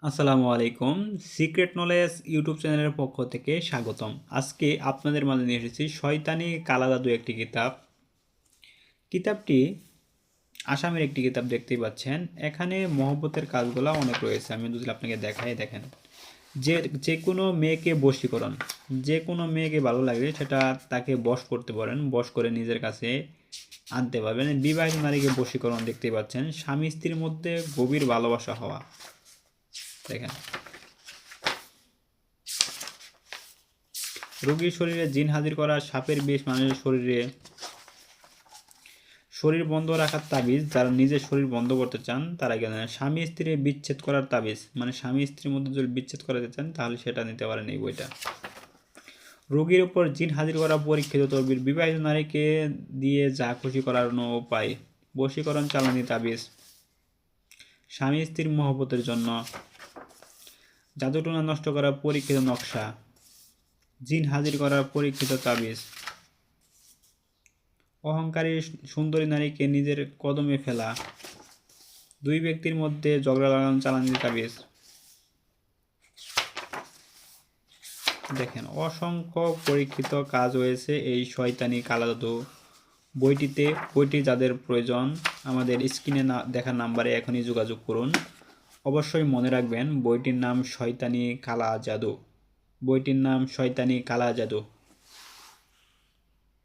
আসসালামু আলাইকুম। Secret knowledge YouTube চ্যানেলের পক্ষ থেকে স্বাগতম। আজকে আপনাদের মাঝে নিয়ে এসেছি শয়তানি কালা জাদু একটি কিতাব। কিতাবটি আসামের একটি কিতাব দেখতেই পাচ্ছেন। এখানে মহব্বতের কাজগুলো অনেক রয়েছে। আমি যদি আপনাকে দেখাই দেখেন। যে কোনো মেয়েকে বশীকরণ, যে কোনো মেয়েকে ভালো লাগে সেটা তাকে বশ করতে পারেন, বশ করে নিজের কাছে আনতে পারবেন। বিবাহিত নারীকে বশীকরণ দেখতেই পাচ্ছেন। স্বামী স্ত্রীর মধ্যে গভীর ভালোবাসা হওয়া দেখেন। রোগীর শরীরে জিন হাজির করা, সাপের বিষ মানুষের শরীর বন্ধ রাখার তাবিজ। যারা নিজের শরীর বন্ধ করতে চান তারা কেন, স্বামী স্ত্রী বিচ্ছেদ করার তাবিজ, মানে স্বামী স্ত্রীর মধ্যে যদি বিচ্ছেদ করাতে চান তাহলে সেটা নিতে পারেন এই বইটা। রোগীর উপর জিন হাজির করা পরীক্ষিত তদবির, বিবাহিত নারীকে দিয়ে যা খুশি করানো উপায়, বশীকরণ চালানি তাবিজ, স্বামী স্ত্রীর মহব্বতের জন্য, জাদুটোনা নষ্ট করা পরীক্ষিত নকশা, জিন হাজির করার পরীক্ষিত তাবিজ, অহংকারী সুন্দরী নারীকে নিজের কদমে ফেলা, দুই ব্যক্তির মধ্যে ঝগড়া লাগানো চালানি তাবিজ। দেখেন অসংখ্য পরীক্ষিত কাজ হয়েছে এই শয়তানি কালা জাদু বইটিতে। বইটি যাদের প্রয়োজন আমাদের স্ক্রিনে দেখা নাম্বারে এখনই যোগাযোগ করুন। অবশ্যই মনে রাখবেন বইটির নাম শয়তানি কালা জাদু। বইটির নাম শয়তানি কালা জাদু।